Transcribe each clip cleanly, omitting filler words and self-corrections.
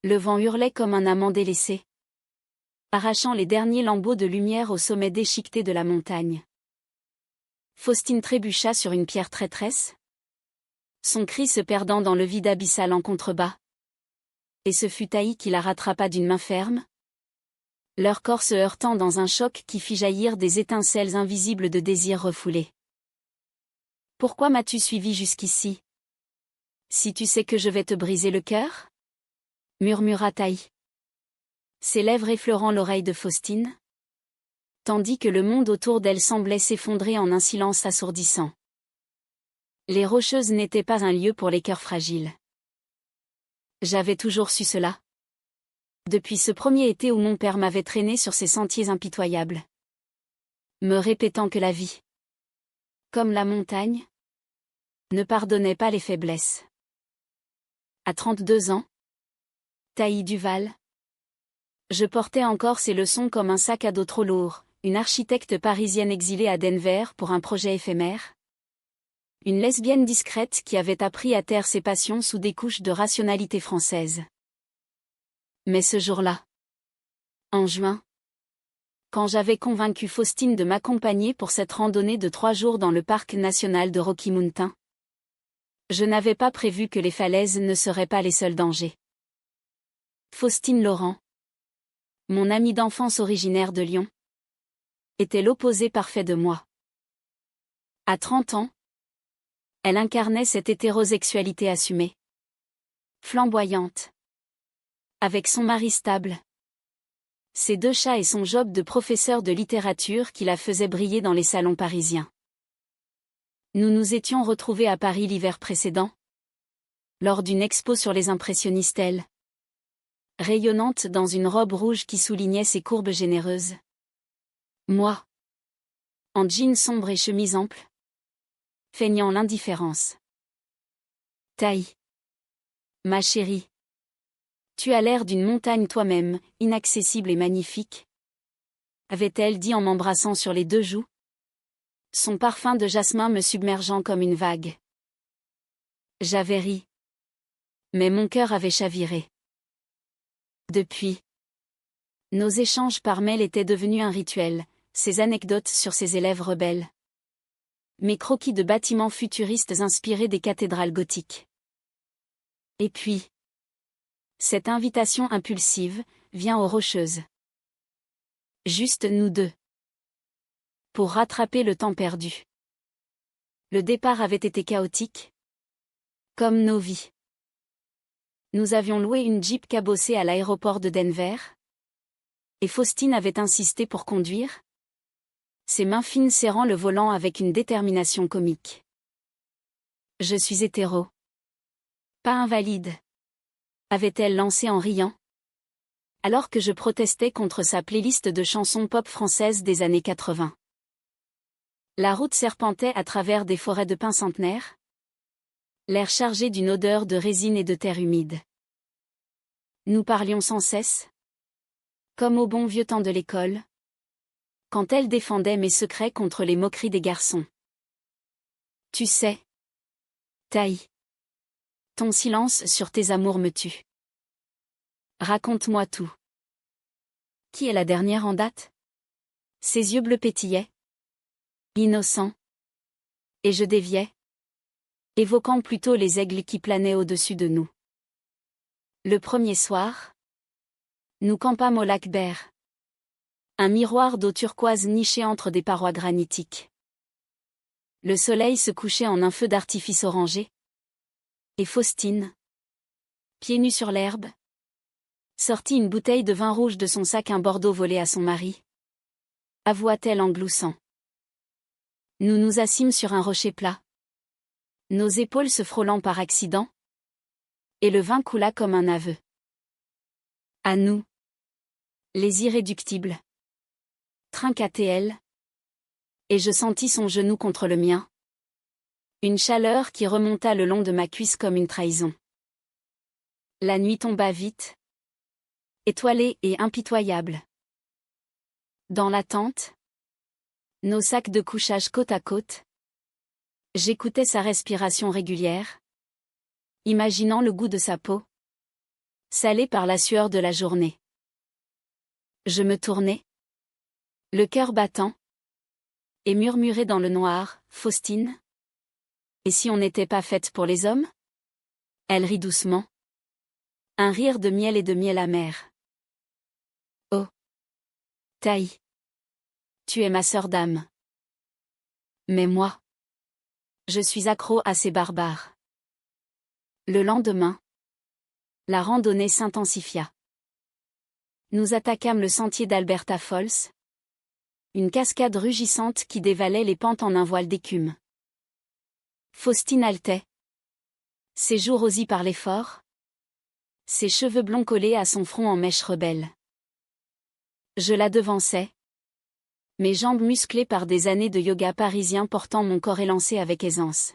Le vent hurlait comme un amant délaissé, arrachant les derniers lambeaux de lumière au sommet déchiqueté de la montagne. Faustine trébucha sur une pierre traîtresse, son cri se perdant dans le vide abyssal en contrebas. Et ce fut Taï qui la rattrapa d'une main ferme, leur corps se heurtant dans un choc qui fit jaillir des étincelles invisibles de désir refoulé. « Pourquoi m'as-tu suivi jusqu'ici? Si tu sais que je vais te briser le cœur ?» murmura Taï, ses lèvres effleurant l'oreille de Faustine, tandis que le monde autour d'elle semblait s'effondrer en un silence assourdissant. Les Rocheuses n'étaient pas un lieu pour les cœurs fragiles. J'avais toujours su cela. Depuis ce premier été où mon père m'avait traîné sur ces sentiers impitoyables, me répétant que la vie, comme la montagne, ne pardonnait pas les faiblesses. À 32 ans, Taï Duval, je portais encore ces leçons comme un sac à dos trop lourd, une architecte parisienne exilée à Denver pour un projet éphémère. Une lesbienne discrète qui avait appris à taire ses passions sous des couches de rationalité française. Mais ce jour-là, en juin, quand j'avais convaincu Faustine de m'accompagner pour cette randonnée de 3 jours dans le parc national de Rocky Mountain, je n'avais pas prévu que les falaises ne seraient pas les seuls dangers. Faustine Laurent, mon amie d'enfance originaire de Lyon, était l'opposé parfait de moi. À 30 ans, elle incarnait cette hétérosexualité assumée, flamboyante, avec son mari stable, ses 2 chats et son job de professeur de littérature qui la faisait briller dans les salons parisiens. Nous nous étions retrouvés à Paris l'hiver précédent, lors d'une expo sur les impressionnistes, elle, rayonnante dans une robe rouge qui soulignait ses courbes généreuses. Moi, en jean sombre et chemise ample, feignant l'indifférence. Taï, ma chérie, tu as l'air d'une montagne toi-même, inaccessible et magnifique, avait-elle dit en m'embrassant sur les 2 joues, son parfum de jasmin me submergeant comme une vague. J'avais ri, mais mon cœur avait chaviré. Depuis, nos échanges par mail étaient devenus un rituel, ses anecdotes sur ses élèves rebelles, mes croquis de bâtiments futuristes inspirés des cathédrales gothiques. Et puis, cette invitation impulsive, viens aux Rocheuses. Juste nous 2. Pour rattraper le temps perdu. Le départ avait été chaotique, comme nos vies. Nous avions loué une Jeep cabossée à l'aéroport de Denver, et Faustine avait insisté pour conduire, ses mains fines serrant le volant avec une détermination comique. Je suis hétéro. Pas invalide, avait-elle lancé en riant, alors que je protestais contre sa playlist de chansons pop françaises des années 80. La route serpentait à travers des forêts de pins centenaires, l'air chargé d'une odeur de résine et de terre humide. Nous parlions sans cesse, comme au bon vieux temps de l'école, quand elle défendait mes secrets contre les moqueries des garçons. Tu sais, Taï, ton silence sur tes amours me tue. Raconte-moi tout. Qui est la dernière en date? Ses yeux bleus pétillaient, innocents, et je déviais, évoquant plutôt les aigles qui planaient au-dessus de nous. Le premier soir, nous campâmes au lac Berre. Un miroir d'eau turquoise niché entre des parois granitiques. Le soleil se couchait en un feu d'artifice orangé. Et Faustine, pieds nus sur l'herbe, sortit une bouteille de vin rouge de son sac, un Bordeaux volé à son mari, avoua-t-elle en gloussant. Nous nous assîmes sur un rocher plat, nos épaules se frôlant par accident, et le vin coula comme un aveu. À nous, les irréductibles. Trinquat-elle, et je sentis son genou contre le mien. Une chaleur qui remonta le long de ma cuisse comme une trahison. La nuit tomba vite, étoilée et impitoyable. Dans la tente, nos sacs de couchage côte à côte, j'écoutais sa respiration régulière, imaginant le goût de sa peau, salé par la sueur de la journée. Je me tournai, le cœur battant, et murmurai dans le noir, « Faustine? Et si on n'était pas faite pour les hommes ?» Elle rit doucement. Un rire de miel et de miel amer. Oh! Taï! Tu es ma sœur d'âme. Mais moi, je suis accro à ces barbares. Le lendemain, la randonnée s'intensifia. Nous attaquâmes le sentier d'Alberta Falls, une cascade rugissante qui dévalait les pentes en un voile d'écume. Faustine haletait, ses joues rosies par l'effort, ses cheveux blonds collés à son front en mèche rebelle. Je la devançais, mes jambes musclées par des années de yoga parisien portant mon corps élancé avec aisance.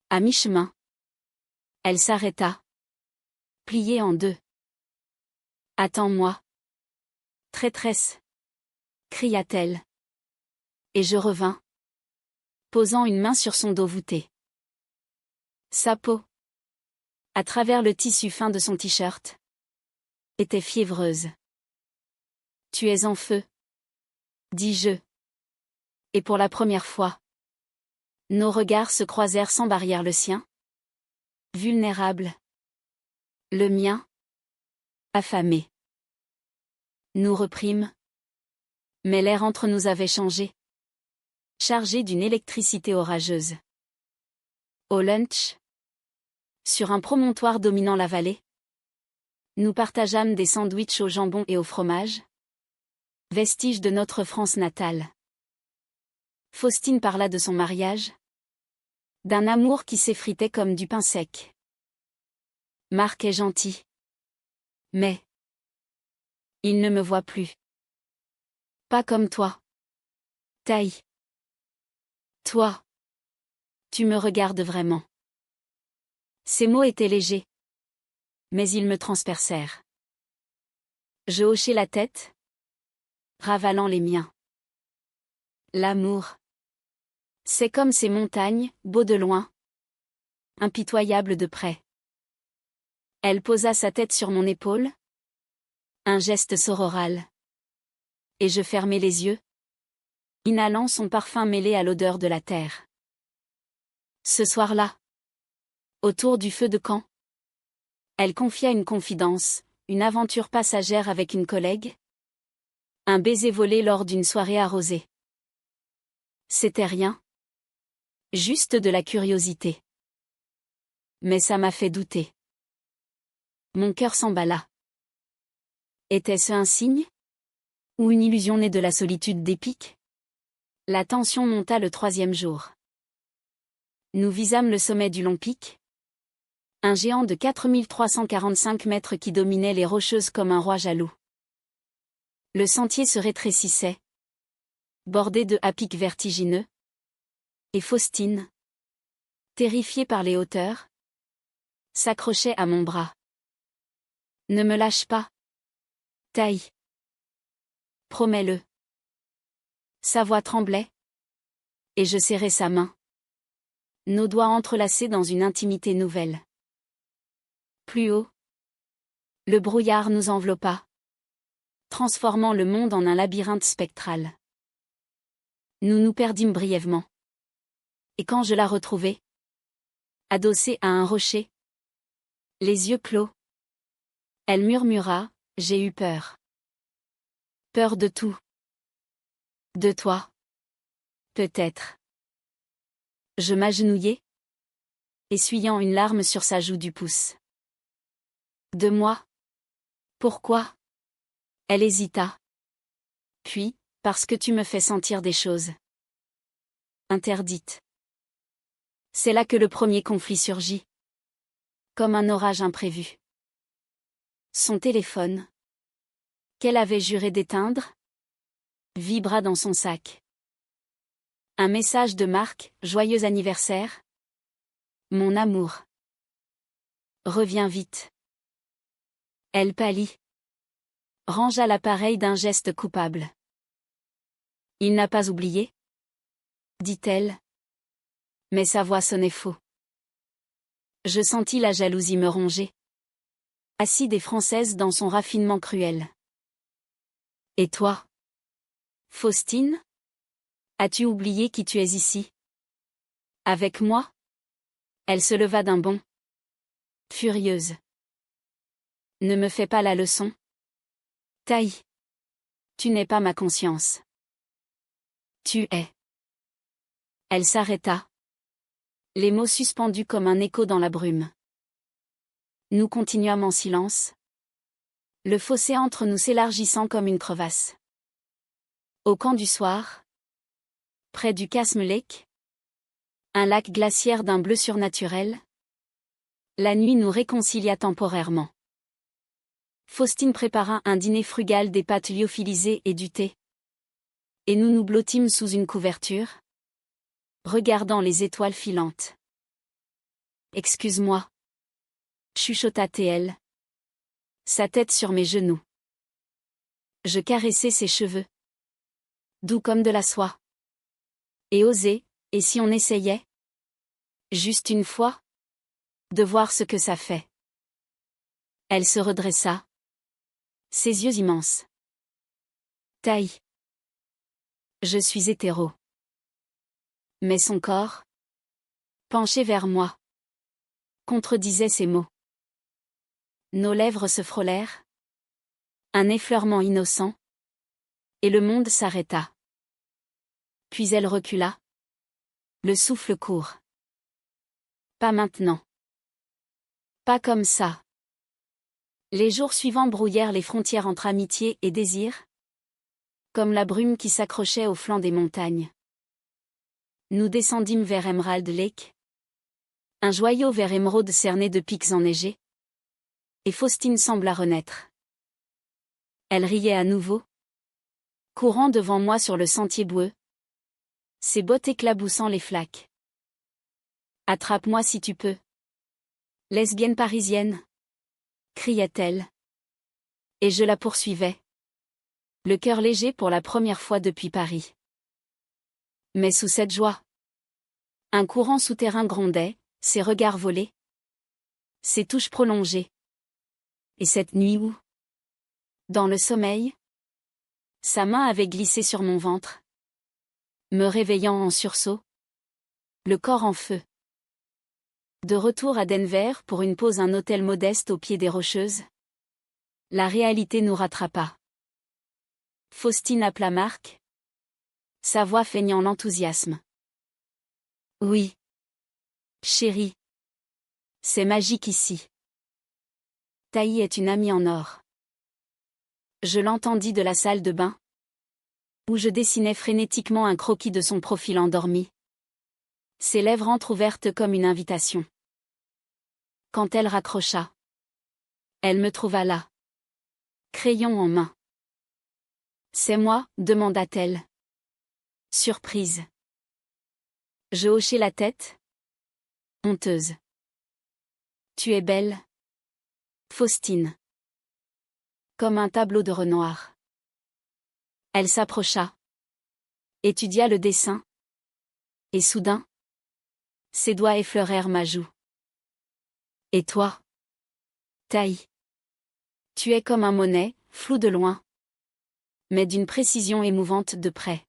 À mi-chemin, elle s'arrêta, pliée en deux. « Attends-moi. Traîtresse !» cria-t-elle. Et je revins, posant une main sur son dos voûté. Sa peau, à travers le tissu fin de son t-shirt, était fiévreuse. « Tu es en feu, » dis-je. Et pour la première fois, nos regards se croisèrent sans barrière. Le sien, vulnérable. Le mien, affamé. Nous reprîmes. Mais l'air entre nous avait changé, chargé d'une électricité orageuse. Au lunch, sur un promontoire dominant la vallée, nous partageâmes des sandwichs au jambon et au fromage, vestiges de notre France natale. Faustine parla de son mariage, d'un amour qui s'effritait comme du pain sec. Marc est gentil. Mais il ne me voit plus. Pas comme toi. Taï. Toi. Tu me regardes vraiment. Ces mots étaient légers, mais ils me transpercèrent. Je hochai la tête, ravalant les miens. L'amour, c'est comme ces montagnes, beaux de loin, impitoyables de près. Elle posa sa tête sur mon épaule, un geste sororal. Et je fermai les yeux, inhalant son parfum mêlé à l'odeur de la terre. Ce soir-là, autour du feu de camp, elle confia une confidence, une aventure passagère avec une collègue, un baiser volé lors d'une soirée arrosée. C'était rien, juste de la curiosité. Mais ça m'a fait douter. Mon cœur s'emballa. Était-ce un signe? Ou une illusion née de la solitude d'Épique? La tension monta le 3e jour. Nous visâmes le sommet du Long Pic, un géant de 4345 mètres qui dominait les Rocheuses comme un roi jaloux. Le sentier se rétrécissait, bordé de à-pics vertigineux, et Faustine, terrifiée par les hauteurs, s'accrochait à mon bras. Ne me lâche pas. Taï. Promets-le. Sa voix tremblait, et je serrai sa main. Nos doigts entrelacés dans une intimité nouvelle. Plus haut, le brouillard nous enveloppa, transformant le monde en un labyrinthe spectral. Nous nous perdîmes brièvement. Et quand je la retrouvai, adossée à un rocher, les yeux clos, elle murmura, « J'ai eu peur. Peur de tout. De toi. Peut-être. » Je m'agenouillai, essuyant une larme sur sa joue du pouce. De moi? Pourquoi? Elle hésita. Puis, parce que tu me fais sentir des choses interdites. C'est là que le premier conflit surgit. Comme un orage imprévu. Son téléphone, qu'elle avait juré d'éteindre, vibra dans son sac. Un message de Marc, « Joyeux anniversaire. Mon amour. Reviens vite. » Elle pâlit. Rangea l'appareil d'un geste coupable. Il n'a pas oublié, dit-elle. Mais sa voix sonnait faux. Je sentis la jalousie me ronger. acide et française dans son raffinement cruel. Et toi? Faustine? As-tu oublié qui tu es ici? Avec moi? Elle se leva d'un bond. Furieuse. Ne me fais pas la leçon. Taï. Tu n'es pas ma conscience. Tu es. Elle s'arrêta. Les mots suspendus comme un écho dans la brume. Nous continuâmes en silence. Le fossé entre nous s'élargissant comme une crevasse. Au camp du soir, près du Chasm Lake, un lac glaciaire d'un bleu surnaturel, la nuit nous réconcilia temporairement. Faustine prépara un dîner frugal, des pâtes lyophilisées et du thé. Et nous nous blottîmes sous une couverture, regardant les étoiles filantes. Excuse-moi, chuchota T.L., sa tête sur mes genoux. Je caressais ses cheveux, doux comme de la soie. Et osais, et si on essayait? Juste une fois? De voir ce que ça fait. Elle se redressa. Ses yeux immenses. Taï. Je suis hétéro. Mais son corps, penché vers moi, contredisait ces mots. Nos lèvres se frôlèrent. Un effleurement innocent. Et le monde s'arrêta. Puis elle recula. Le souffle court. Pas maintenant. Pas comme ça. Les jours suivants brouillèrent les frontières entre amitié et désir, comme la brume qui s'accrochait au flanc des montagnes. Nous descendîmes vers Emerald Lake, un joyau vert émeraude cerné de pics enneigés, et Faustine sembla renaître. Elle riait à nouveau, courant devant moi sur le sentier boueux, ses bottes éclaboussant les flaques. Attrape-moi si tu peux. Lesbienne parisienne, criait-elle. Et je la poursuivais. Le cœur léger pour la première fois depuis Paris. Mais sous cette joie, un courant souterrain grondait, ses regards volés, ses touches prolongées. Et cette nuit où, dans le sommeil, sa main avait glissé sur mon ventre, me réveillant en sursaut, le corps en feu. De retour à Denver pour une pause, un hôtel modeste au pied des Rocheuses, la réalité nous rattrapa. Faustine appela Marc, sa voix feignant l'enthousiasme. Oui. Chérie. C'est magique ici. Taï est une amie en or. Je l'entendis de la salle de bain, où je dessinais frénétiquement un croquis de son profil endormi. Ses lèvres entr'ouvertes comme une invitation. Quand elle raccrocha, elle me trouva là, crayon en main. C'est moi, demanda-t-elle. Surprise. Je hochai la tête. Honteuse. Tu es belle, Faustine. Comme un tableau de Renoir. Elle s'approcha, étudia le dessin, et soudain, ses doigts effleurèrent ma joue. Et toi? Taï. Tu es comme un Monet, flou de loin, mais d'une précision émouvante de près.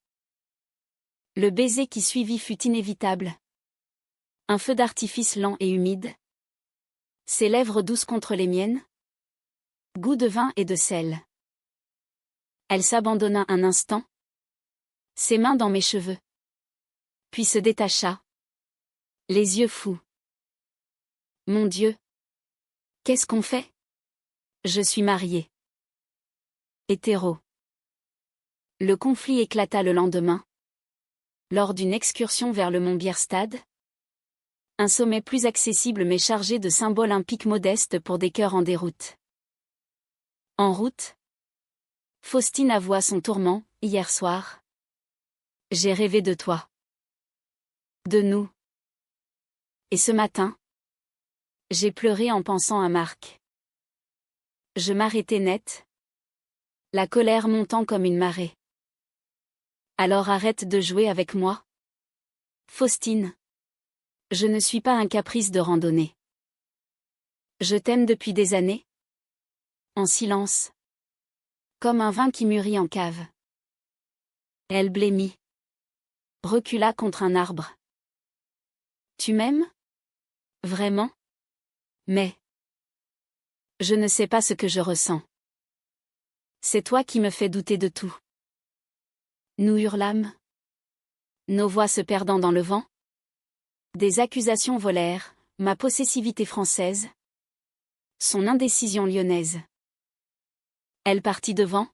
Le baiser qui suivit fut inévitable. Un feu d'artifice lent et humide. Ses lèvres douces contre les miennes. Goût de vin et de sel. Elle s'abandonna un instant. Ses mains dans mes cheveux. Puis se détacha. Les yeux fous. Mon Dieu. Qu'est-ce qu'on fait? Je suis mariée. Hétéro. Le conflit éclata le lendemain. Lors d'une excursion vers le mont Bierstad. Un sommet plus accessible mais chargé de symboles olympiques modestes pour des cœurs en déroute. En route, Faustine avoua son tourment, hier soir. J'ai rêvé de toi. De nous. Et ce matin, j'ai pleuré en pensant à Marc. Je m'arrêtai net, la colère montant comme une marée. Alors arrête de jouer avec moi. Faustine. Je ne suis pas un caprice de randonnée. Je t'aime depuis des années. En silence. Comme un vin qui mûrit en cave. Elle blêmit. Recula contre un arbre. Tu m'aimes? Vraiment? Mais. Je ne sais pas ce que je ressens. C'est toi qui me fais douter de tout. Nous hurlâmes. Nos voix se perdant dans le vent. Des accusations volèrent, ma possessivité française. Son indécision lyonnaise. Elle partit devant.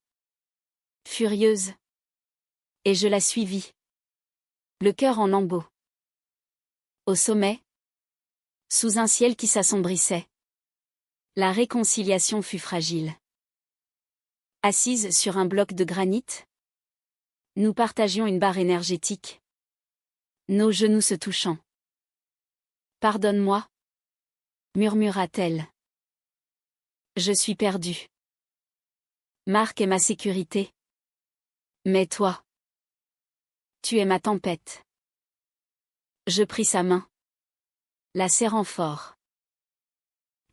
Furieuse. Et je la suivis. Le cœur en lambeaux. Au sommet. Sous un ciel qui s'assombrissait. La réconciliation fut fragile. Assise sur un bloc de granit. Nous partagions une barre énergétique. Nos genoux se touchant. Pardonne-moi, murmura-t-elle. Je suis perdue. Marc est ma sécurité. Mais toi, tu es ma tempête. Je pris sa main. La serrant fort.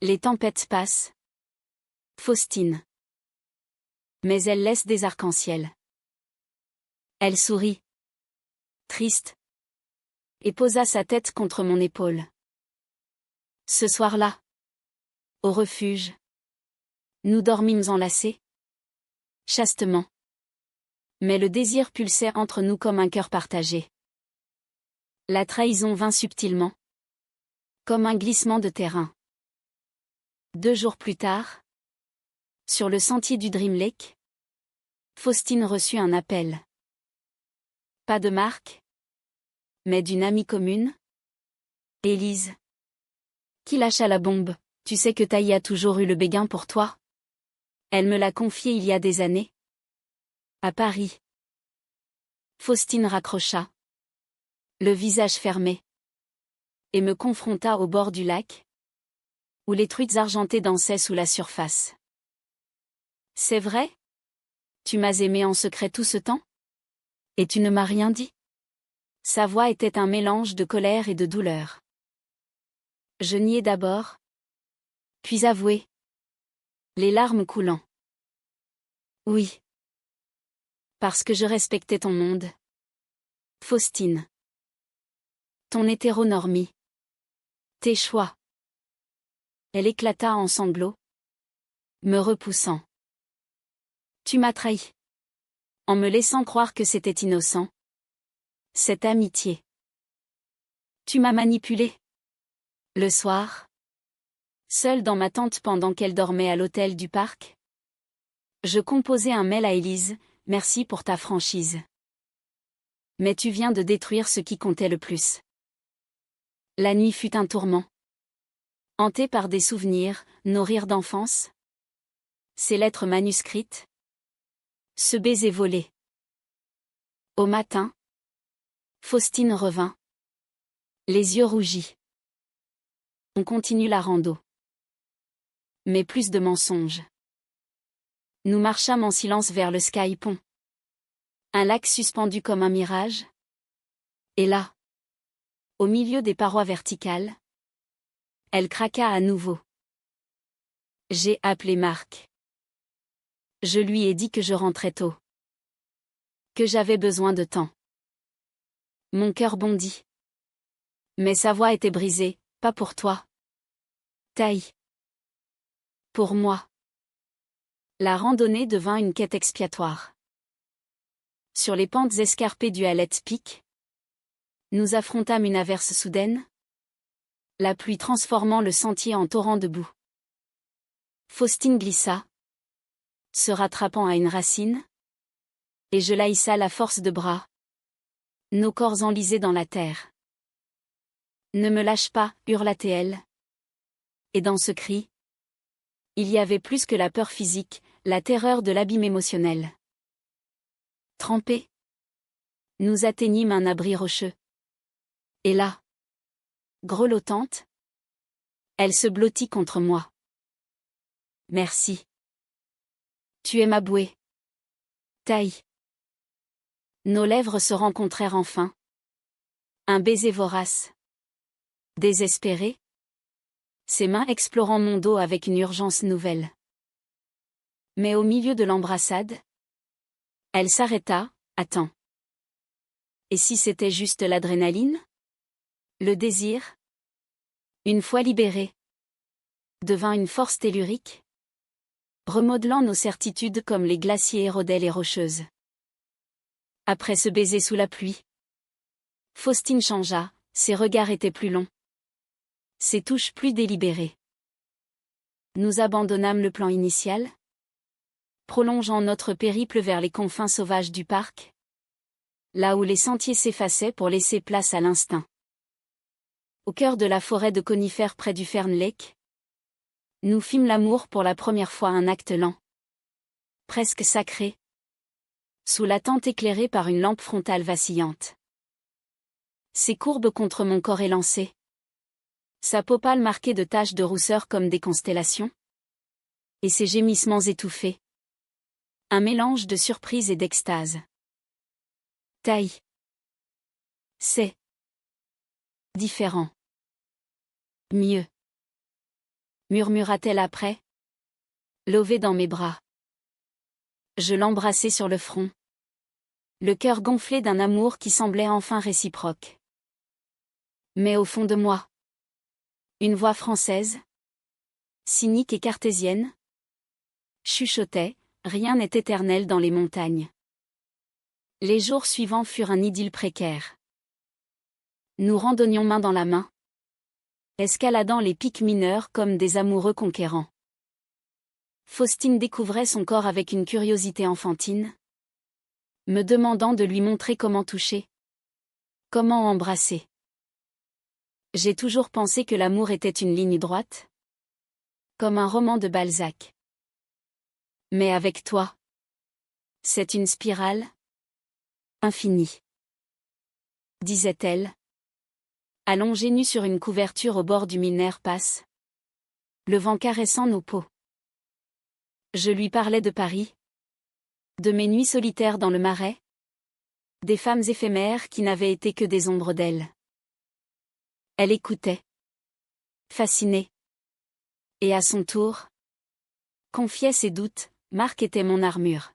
Les tempêtes passent. Faustine. Mais elle laisse des arcs-en-ciel. Elle sourit. Triste. Et posa sa tête contre mon épaule. Ce soir-là. Au refuge. Nous dormîmes enlacés. Chastement. Mais le désir pulsait entre nous comme un cœur partagé. La trahison vint subtilement. Comme un glissement de terrain. 2 jours plus tard. Sur le sentier du Dream Lake. Faustine reçut un appel. Pas de Marc. Mais d'une amie commune. Élise. Qui lâcha la bombe? Tu sais que Taï a toujours eu le béguin pour toi? Elle me l'a confié il y a des années. À Paris. Faustine raccrocha. Le visage fermé. Et me confronta au bord du lac. Où les truites argentées dansaient sous la surface. C'est vrai? Tu m'as aimé en secret tout ce temps? Et tu ne m'as rien dit? Sa voix était un mélange de colère et de douleur. Je niai d'abord. Puis avouai. Les larmes coulant. Oui. Parce que je respectais ton monde. Faustine. Ton hétéronormie. Tes choix. Elle éclata en sanglots. Me repoussant. Tu m'as trahi. En me laissant croire que c'était innocent. Cette amitié. Tu m'as manipulé. Le soir. Seule dans ma tente pendant qu'elle dormait à l'hôtel du parc. Je composai un mail à Élise, merci pour ta franchise. Mais tu viens de détruire ce qui comptait le plus. La nuit fut un tourment. Hantée par des souvenirs, nos rires d'enfance. Ces lettres manuscrites. Ce baiser volé. Au matin. Faustine revint. Les yeux rougis. On continue la rando. Mais plus de mensonges. Nous marchâmes en silence vers le Sky Pond. Un lac suspendu comme un mirage. Et là, au milieu des parois verticales, elle craqua à nouveau. J'ai appelé Marc. Je lui ai dit que je rentrais tôt. Que j'avais besoin de temps. Mon cœur bondit. Mais sa voix était brisée, pas pour toi. Taï. Pour moi. La randonnée devint une quête expiatoire. Sur les pentes escarpées du Hallet Peak, nous affrontâmes une averse soudaine. La pluie transformant le sentier en torrent de boue. Faustine glissa, se rattrapant à une racine. Et je la hissa la force de bras. Nos corps enlisés dans la terre. Ne me lâche pas, hurla-t-elle. Et dans ce cri, il y avait plus que la peur physique, la terreur de l'abîme émotionnel. Trempés, nous atteignîmes un abri rocheux. Et là, grelottante, elle se blottit contre moi. Merci. Tu es ma bouée. Taï. Nos lèvres se rencontrèrent enfin. Un baiser vorace. Désespéré. Ses mains explorant mon dos avec une urgence nouvelle. Mais au milieu de l'embrassade, elle s'arrêta. Attends. Et si c'était juste l'adrénaline? Le désir? Une fois libéré, devint une force tellurique, remodelant nos certitudes comme les glaciers érodaient les rocheuses. Après ce baiser sous la pluie, Faustine changea, ses regards étaient plus longs, ses touches plus délibérées. Nous abandonnâmes le plan initial, prolongeant notre périple vers les confins sauvages du parc, là où les sentiers s'effaçaient pour laisser place à l'instinct. Au cœur de la forêt de conifères près du Fern Lake, nous fîmes l'amour pour la première fois, un acte lent, presque sacré, sous la tente éclairée par une lampe frontale vacillante. Ses courbes contre mon corps élancé, sa peau pâle marquée de taches de rousseur comme des constellations, et ses gémissements étouffés. Un mélange de surprise et d'extase. Taï. C'est différent. Mieux. Murmura-t-elle après, levée dans mes bras. Je l'embrassai sur le front, le cœur gonflé d'un amour qui semblait enfin réciproque. Mais au fond de moi, une voix française, cynique et cartésienne, chuchotait, rien n'est éternel dans les montagnes. Les jours suivants furent un idylle précaire. Nous randonnions main dans la main, escaladant les pics mineurs comme des amoureux conquérants. Faustine découvrait son corps avec une curiosité enfantine, me demandant de lui montrer comment toucher, comment embrasser. J'ai toujours pensé que l'amour était une ligne droite, comme un roman de Balzac. Mais avec toi, c'est une spirale infinie, disait-elle, allongée nue sur une couverture au bord du Milner Pass, le vent caressant nos peaux. Je lui parlais de Paris, de mes nuits solitaires dans le Marais, des femmes éphémères qui n'avaient été que des ombres d'elle. Elle écoutait, fascinée. Et à son tour, confiait ses doutes. Marc était mon armure.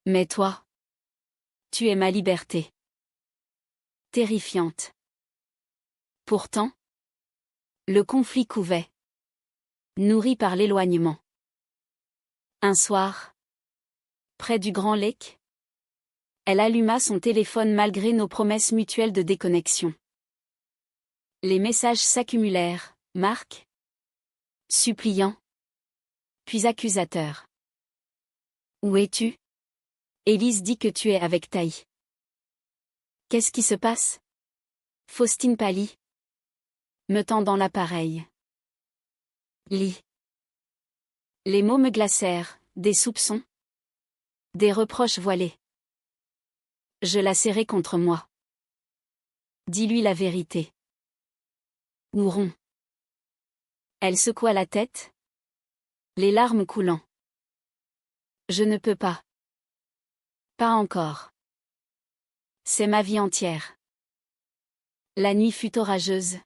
Mais toi, tu es ma liberté. Terrifiante. Pourtant, le conflit couvait, nourri par l'éloignement. Un soir, près du Grand Lake, elle alluma son téléphone malgré nos promesses mutuelles de déconnexion. Les messages s'accumulèrent, Marc, suppliant, puis accusateur. Où es-tu? Élise dit que tu es avec Taï. Qu'est-ce qui se passe? Faustine pâlit, me tendant l'appareil. Lis. Les mots me glacèrent, des soupçons, des reproches voilés. Je la serrai contre moi. Dis-lui la vérité. Houron. Elle secoua la tête, les larmes coulant. Je ne peux pas. Pas encore. C'est ma vie entière. La nuit fut orageuse.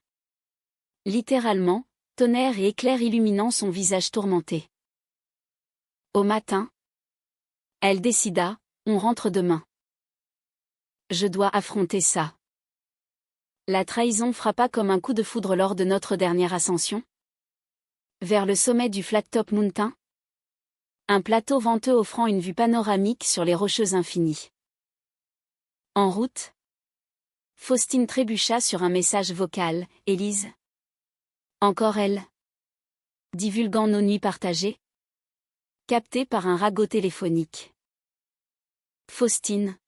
Littéralement, tonnerre et éclairs illuminant son visage tourmenté. Au matin, elle décida, on rentre demain. Je dois affronter ça. La trahison frappa comme un coup de foudre lors de notre dernière ascension. Vers le sommet du Flattop Mountain. Un plateau venteux offrant une vue panoramique sur les rocheuses infinies. En route, Faustine trébucha sur un message vocal, Élise. Encore elle. Divulguant nos nuits partagées. Captée par un ragot téléphonique. Faustine.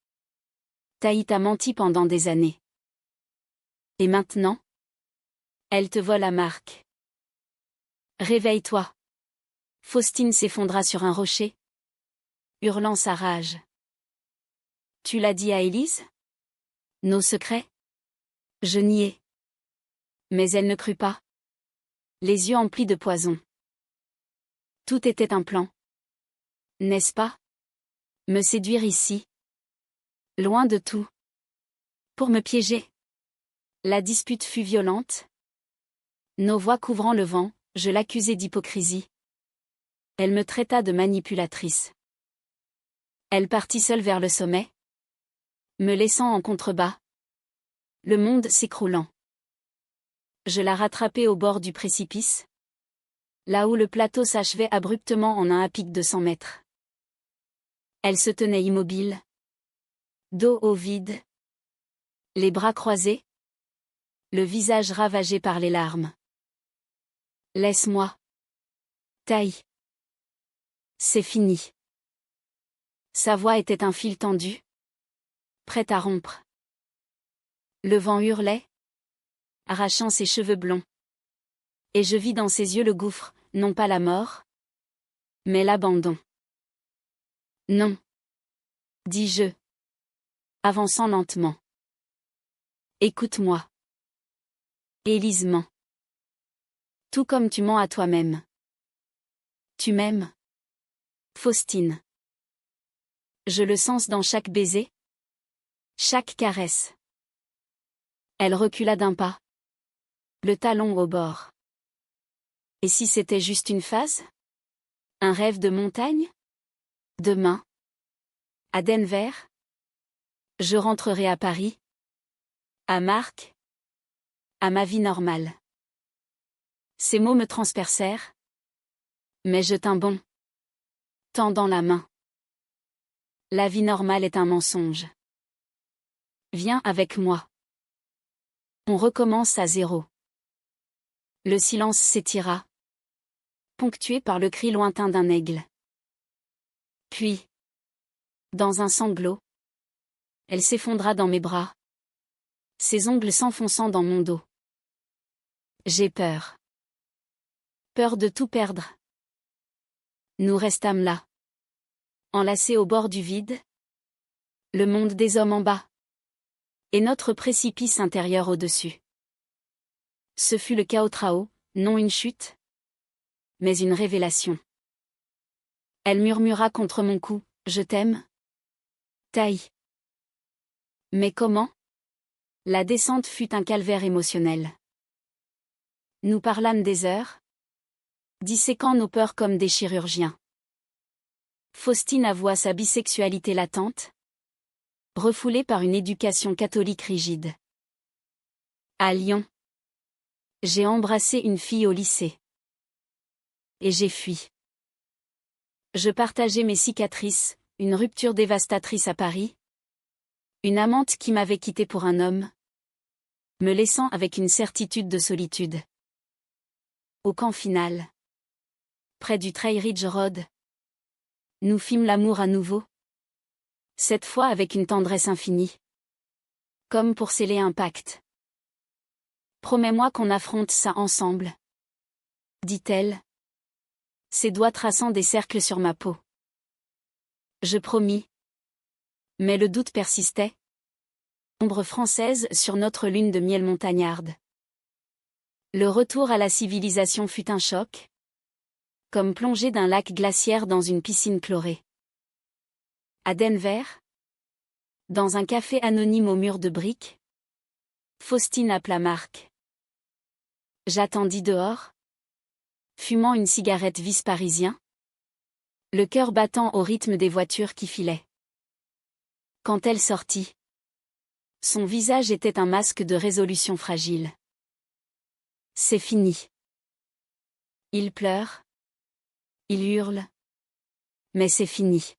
Taï t'a menti pendant des années. Et maintenant? Elle te vole à Marc. Réveille-toi. Faustine s'effondra sur un rocher, hurlant sa rage. Tu l'as dit à Élise? Nos secrets? Je niais. Mais elle ne crut pas. Les yeux emplis de poison. Tout était un plan. N'est-ce pas? Me séduire ici. Loin de tout. Pour me piéger. La dispute fut violente. Nos voix couvrant le vent, je l'accusai d'hypocrisie. Elle me traita de manipulatrice. Elle partit seule vers le sommet, me laissant en contrebas, le monde s'écroulant. Je la rattrapai au bord du précipice, là où le plateau s'achevait abruptement en un à pic de 100 mètres. Elle se tenait immobile, dos au vide, les bras croisés, le visage ravagé par les larmes. « Laisse-moi. Taille. C'est fini. » Sa voix était un fil tendu, prêt à rompre. Le vent hurlait, arrachant ses cheveux blonds. Et je vis dans ses yeux le gouffre, non pas la mort, mais l'abandon. Non, dis-je, avançant lentement. Écoute-moi. Élise ment. Tout comme tu mens à toi-même. Tu m'aimes, Faustine. Je le sens dans chaque baiser, chaque caresse. Elle recula d'un pas, le talon au bord. Et si c'était juste une phase? Un rêve de montagne? Demain, à Denver, je rentrerai à Paris, à Marc, à ma vie normale. Ces mots me transpercèrent, mais je tins bon, tendant la main. La vie normale est un mensonge. Viens avec moi. On recommence à zéro. Le silence s'étira, ponctué par le cri lointain d'un aigle. Puis, dans un sanglot, elle s'effondra dans mes bras, ses ongles s'enfonçant dans mon dos. J'ai peur. Peur de tout perdre. Nous restâmes là, enlacés au bord du vide, le monde des hommes en bas, et notre précipice intérieur au-dessus. Ce fut le chaos trao, non une chute, mais une révélation. Elle murmura contre mon cou, « Je t'aime. Taille. » Mais comment? La descente fut un calvaire émotionnel. Nous parlâmes des heures, disséquant nos peurs comme des chirurgiens. Faustine avoua sa bisexualité latente, refoulée par une éducation catholique rigide. À Lyon, j'ai embrassé une fille au lycée. Et j'ai fui. Je partageais mes cicatrices, une rupture dévastatrice à Paris, une amante qui m'avait quitté pour un homme, me laissant avec une certitude de solitude. Au camp final, près du Trail Ridge Road, nous fîmes l'amour à nouveau, cette fois avec une tendresse infinie, comme pour sceller un pacte. Promets-moi qu'on affronte ça ensemble, dit-elle, ses doigts traçant des cercles sur ma peau. Je promis. Mais le doute persistait. Ombre française sur notre lune de miel montagnarde. Le retour à la civilisation fut un choc, comme plongée d'un lac glaciaire dans une piscine chlorée. À Denver, dans un café anonyme aux murs de briques, Faustine appela Marc. J'attendis dehors, fumant une cigarette vice parisien, le cœur battant au rythme des voitures qui filaient. Quand elle sortit, son visage était un masque de résolution fragile. C'est fini. Il pleure. Il hurle. Mais c'est fini.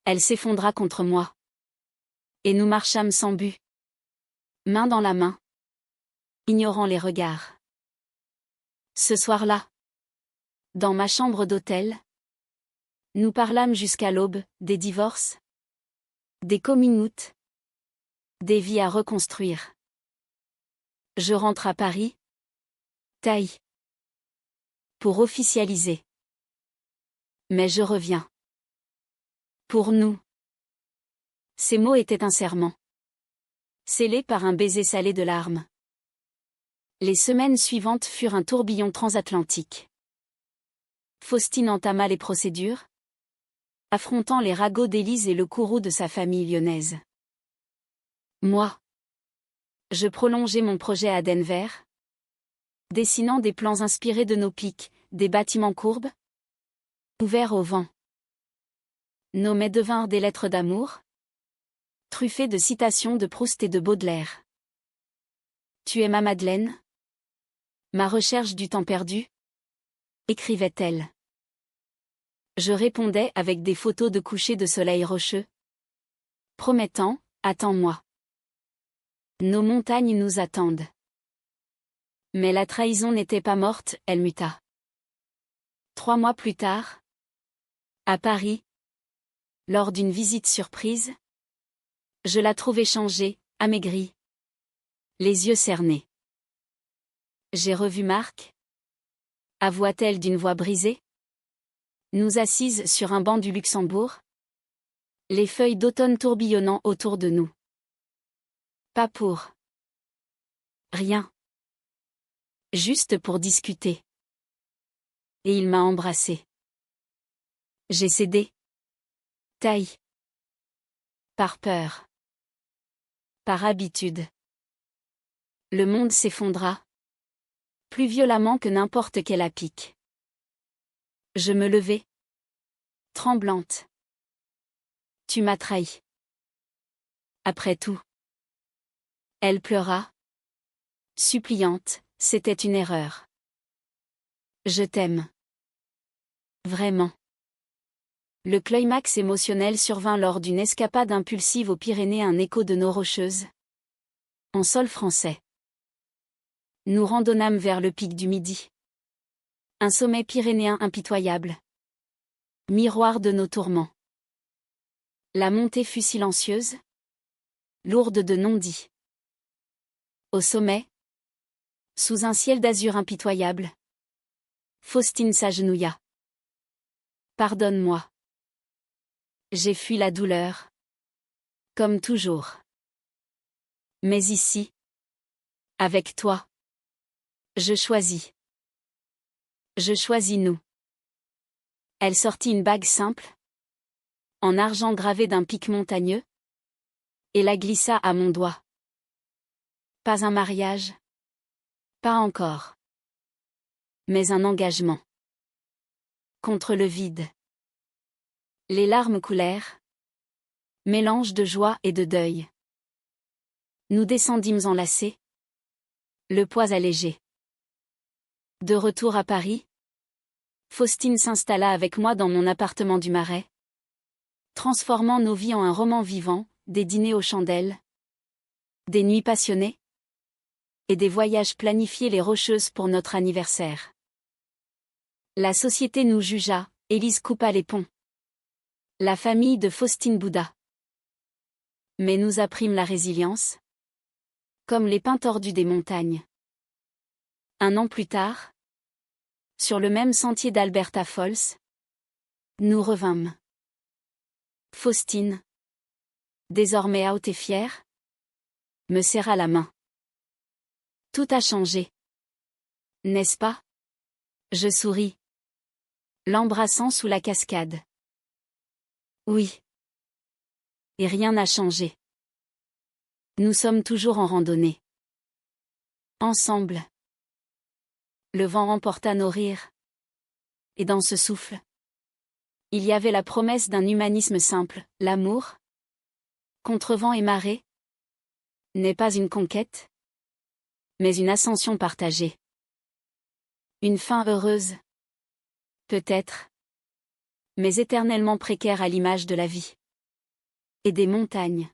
Elle s'effondra contre moi. Et nous marchâmes sans but. Main dans la main. Ignorant les regards. Ce soir-là, dans ma chambre d'hôtel, nous parlâmes jusqu'à l'aube, des divorces, des coming out, des vies à reconstruire. Je rentre à Paris, taille, pour officialiser. Mais je reviens. Pour nous. Ces mots étaient un serment, scellé par un baiser salé de larmes. Les semaines suivantes furent un tourbillon transatlantique. Faustine entama les procédures, affrontant les ragots d'Élise et le courroux de sa famille lyonnaise. Moi, je prolongeai mon projet à Denver, dessinant des plans inspirés de nos pics, des bâtiments courbes, Ouvert au vent. Nos mets devinrent des lettres d'amour, truffées de citations de Proust et de Baudelaire. Tu es ma Madeleine? Ma recherche du temps perdu? Écrivait-elle. Je répondais avec des photos de coucher de soleil rocheux, promettant, attends-moi. Nos montagnes nous attendent. Mais la trahison n'était pas morte, elle muta. 3 mois plus tard, à Paris, lors d'une visite surprise, je la trouvai changée, amaigrie, les yeux cernés. J'ai revu Marc, avoua-t-elle d'une voix brisée. Nous assises sur un banc du Luxembourg, les feuilles d'automne tourbillonnant autour de nous. Pas pour rien. Juste pour discuter. Et il m'a embrassée. J'ai cédé. Taille. Par peur. Par habitude. Le monde s'effondra. Plus violemment que n'importe quel à pic. Je me levai. Tremblante. Tu m'as trahi. Après tout. Elle pleura. Suppliante, c'était une erreur. Je t'aime. Vraiment. Le climax émotionnel survint lors d'une escapade impulsive aux Pyrénées, un écho de nos rocheuses. En sol français. Nous randonnâmes vers le pic du Midi. Un sommet pyrénéen impitoyable. Miroir de nos tourments. La montée fut silencieuse. Lourde de non-dits. Au sommet, sous un ciel d'azur impitoyable, Faustine s'agenouilla. Pardonne-moi. J'ai fui la douleur. Comme toujours. Mais ici, avec toi, je choisis. Je choisis nous. Elle sortit une bague simple, en argent gravé d'un pic montagneux, et la glissa à mon doigt. Pas un mariage. Pas encore. Mais un engagement. Contre le vide. Les larmes coulèrent. Mélange de joie et de deuil. Nous descendîmes enlacés. Le poids allégé. De retour à Paris, Faustine s'installa avec moi dans mon appartement du Marais, transformant nos vies en un roman vivant, des dîners aux chandelles, des nuits passionnées, et des voyages planifiés les Rocheuses pour notre anniversaire. La société nous jugea, Élise coupa les ponts. La famille de Faustine bouda. Mais nous apprîmes la résilience, comme les pins tordus des montagnes. 1 an plus tard, sur le même sentier d'Alberta Falls, nous revînmes. Faustine, désormais haute et fière, me serra la main. Tout a changé. N'est-ce pas? Je souris, l'embrassant sous la cascade. Oui. Et rien n'a changé. Nous sommes toujours en randonnée. Ensemble. Le vent emporta nos rires. Et dans ce souffle, il y avait la promesse d'un humanisme simple, l'amour, contre vent et marée, n'est pas une conquête, mais une ascension partagée. Une fin heureuse. Peut-être. Mais éternellement précaire à l'image de la vie. Et des montagnes.